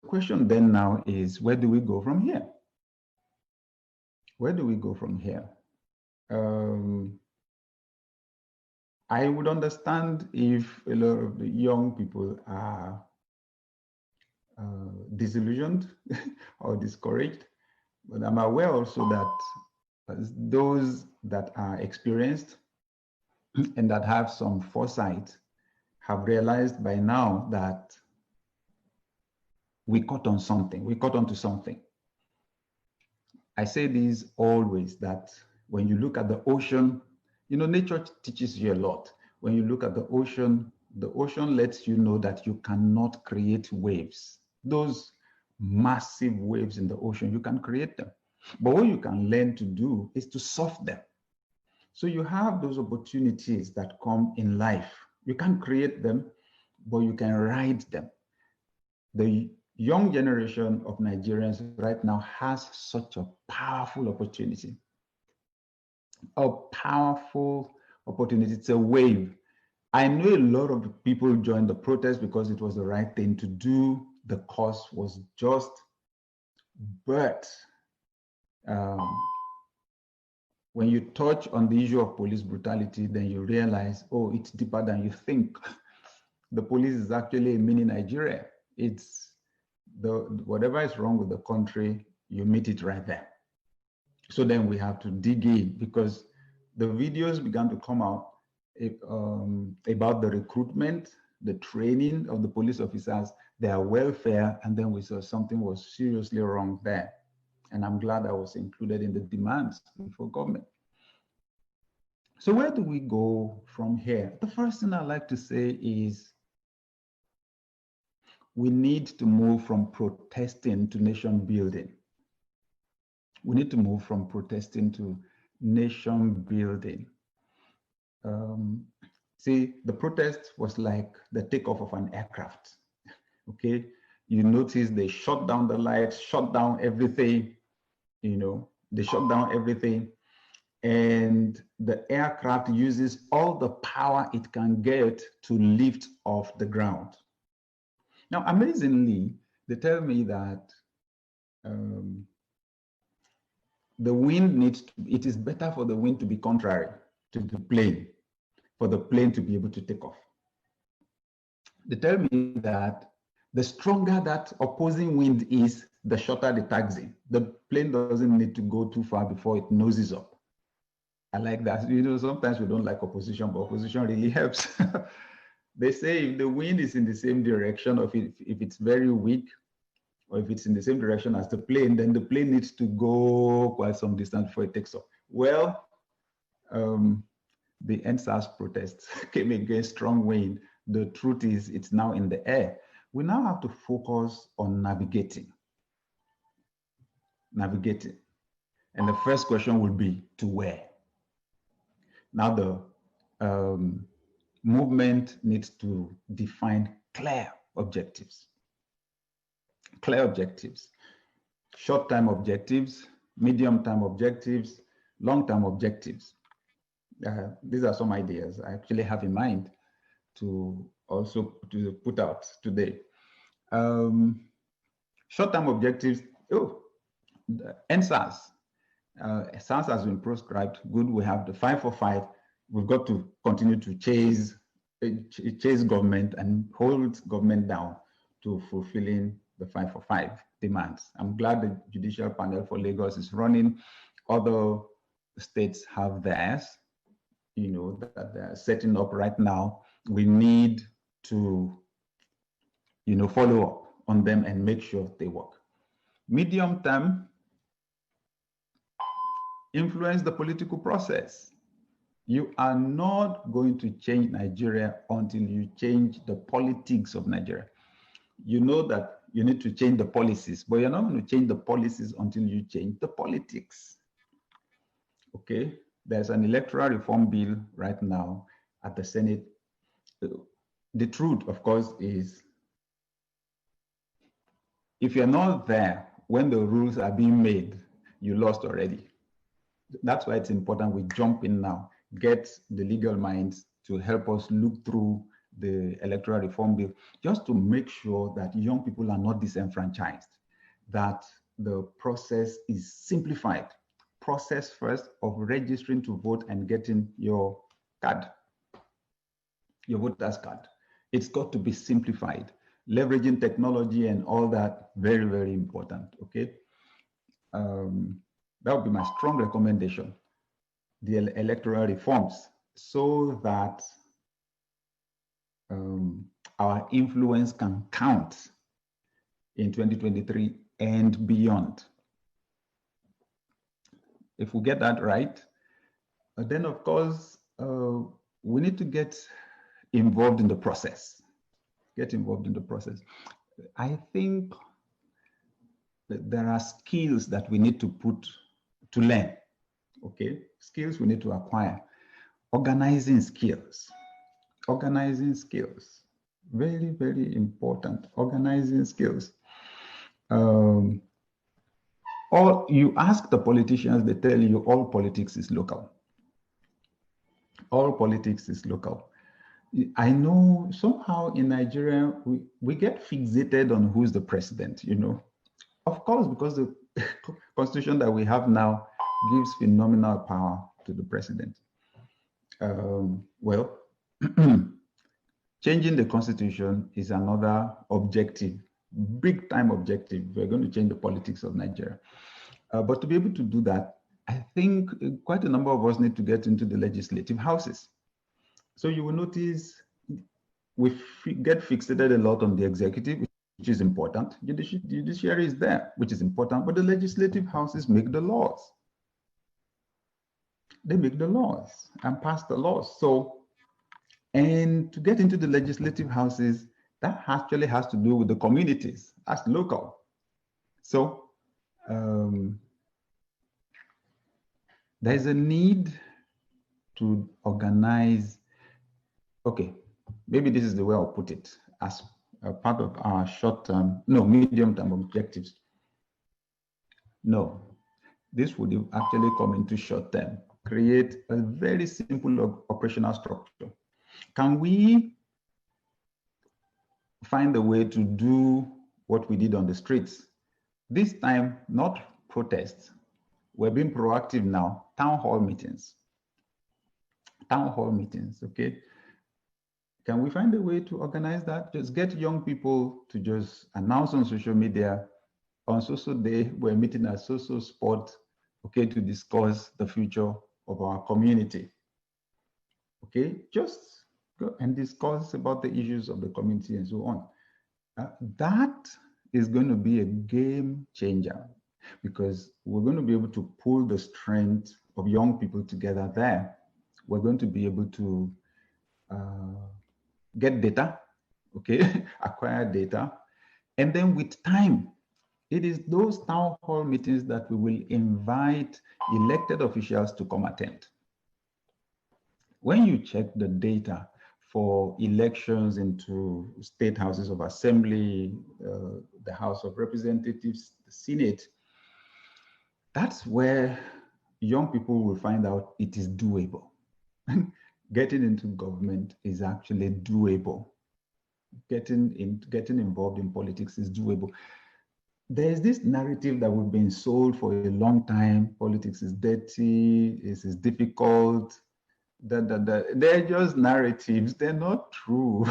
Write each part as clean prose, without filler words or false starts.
question then now is, where do we go from here? Where do we go from here? I would understand if a lot of the young people are disillusioned or discouraged, but I'm aware also that those that are experienced and that have some foresight have realized by now that we caught on something, we caught onto something. I say this always, that when you look at the ocean, you know, nature teaches you a lot. When you look at the ocean lets you know that you cannot create waves. Those massive waves in the ocean, you can create them. But what you can learn to do is to surf them. So you have those opportunities that come in life. You can't create them, but you can ride them. The young generation of Nigerians right now has such a powerful opportunity. A powerful opportunity. It's a wave. I know a lot of people joined the protest because it was the right thing to do. The cause was just, but when you touch on the issue of police brutality, then you realize, oh, it's deeper than you think. The police is actually a mini Nigeria. It's whatever is wrong with the country, you meet it right there. So then we have to dig in, because the videos began to come out about the recruitment, the training of the police officers, their welfare, and then we saw something was seriously wrong there. And I'm glad I was included in the demands for government. So where do we go from here? The first thing I like to say is we need to move from protesting to nation building. We need to move from protesting to nation building. See, the protest was like the takeoff of an aircraft. Okay, you notice they shut down the lights, shut down everything, you know, they shut down everything. And the aircraft uses all the power it can get to lift off the ground. Now, amazingly, they tell me that the wind it is better for the wind to be contrary to the plane, for the plane to be able to take off. They tell me that the stronger that opposing wind is, the shorter the taxi. The plane doesn't need to go too far before it noses up. I like that. You know, sometimes we don't like opposition, but opposition really helps. They say if the wind is in the same direction, or if it's very weak, or if it's in the same direction as the plane, then the plane needs to go quite some distance before it takes off. Well, the EndSARS protests came against strong wind. The truth is, it's now in the air. We now have to focus on navigating. And the first question will be, to where? Now the movement needs to define clear objectives. Clear objectives. Short-term objectives, medium-term objectives, long-term objectives. These are some ideas I actually have in mind to also to put out today. Short-term objectives, EndSARS. SARS has been proscribed. Good, we have the 545. We've got to continue to chase government and hold government down to fulfilling the 545 demands. I'm glad the Judicial Panel for Lagos is running. Other states have theirs, you know, that they're setting up right now. We need to, you know, follow up on them and make sure they work. Medium term, influence the political process. You are not going to change Nigeria until you change the politics of Nigeria. You know that you need to change the policies, but you're not going to change the policies until you change the politics. Okay, there's an electoral reform bill right now at the Senate. The truth, of course, is if you're not there when the rules are being made, you lost already. That's why it's important we jump in now, get the legal minds to help us look through the electoral reform bill, just to make sure that young people are not disenfranchised, that the process is simplified. Process first of registering to vote and getting your card, your voter's card. It's got to be simplified. Leveraging technology and all that, very, very important, okay? That would be my strong recommendation, the electoral reforms, so that our influence can count in 2023 and beyond. If we get that right, then of course, we need to get involved in the process. Get involved in the process. I think that there are skills that we need to learn, okay? Skills we need to acquire. Organizing skills. Organizing skills. Very, very important. Organizing skills. Or you ask the politicians, they tell you all politics is local. All politics is local. I know somehow in Nigeria, we get fixated on who's the president, you know. Of course, because the constitution that we have now gives phenomenal power to the president. Well, changing the constitution is another objective, big time objective. We're going to change the politics of Nigeria. But to be able to do that, I think quite a number of us need to get into the legislative houses. So you will notice we get fixated a lot on the executive, which is important. Judiciary is there, which is important, but the legislative houses make the laws. They make the laws and pass the laws. So, and to get into the legislative houses, that actually has to do with the communities. That's local. So, there's a need to organize. Okay, maybe this is the way I'll put it, as a part of our medium-term objectives. No, this would actually come into short-term. Create a very simple operational structure. Can we find a way to do what we did on the streets? This time, not protests. We're being proactive now. Town hall meetings. Town hall meetings, okay? Can we find a way to organize that? Just get young people to just announce on social media, on social day, we're meeting at social spot, okay, to discuss the future of our community. Okay, just go and discuss about the issues of the community and so on. That is going to be a game changer, because we're going to be able to pull the strength of young people together there. We're going to be able to get data, okay, acquire data. And then with time, it is those town hall meetings that we will invite elected officials to come attend. When you check the data for elections into state houses of assembly, the House of Representatives, the Senate, that's where young people will find out it is doable. Getting into government is actually doable. Getting involved in politics is doable. There's this narrative that we've been sold for a long time. Politics is dirty, it is difficult. They're just narratives. They're not true.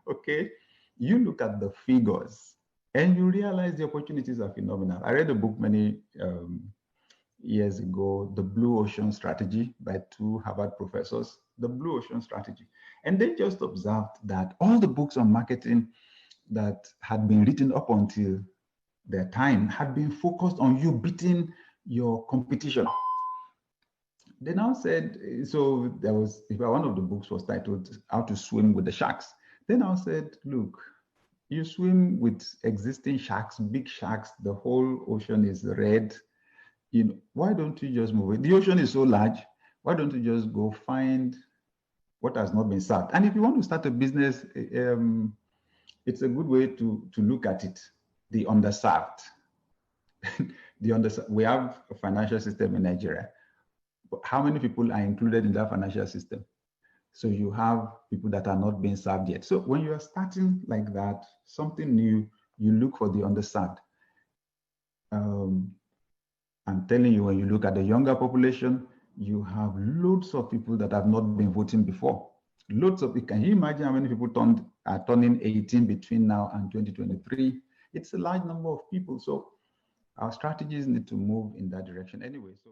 Okay? You look at the figures and you realize the opportunities are phenomenal. I read a book many years ago, The Blue Ocean Strategy, by two Harvard professors, The Blue Ocean Strategy. And they just observed that all the books on marketing that had been written up until their time had been focused on you beating your competition. They now said, so there was, one of the books was titled How to Swim with the Sharks. They now said, look, you swim with existing sharks, big sharks, the whole ocean is red. You know, why don't you just move it? The ocean is so large. Why don't you just go find what has not been served? And if you want to start a business, it's a good way to look at it. The underserved. We have a financial system in Nigeria. But how many people are included in that financial system? So you have people that are not being served yet. So when you are starting like that, something new, you look for the underserved. I'm telling you, when you look at the younger population, you have loads of people that have not been voting before. Loads of people. Can you imagine how many people are turning 18 between now and 2023? It's a large number of people. So our strategies need to move in that direction anyway. So.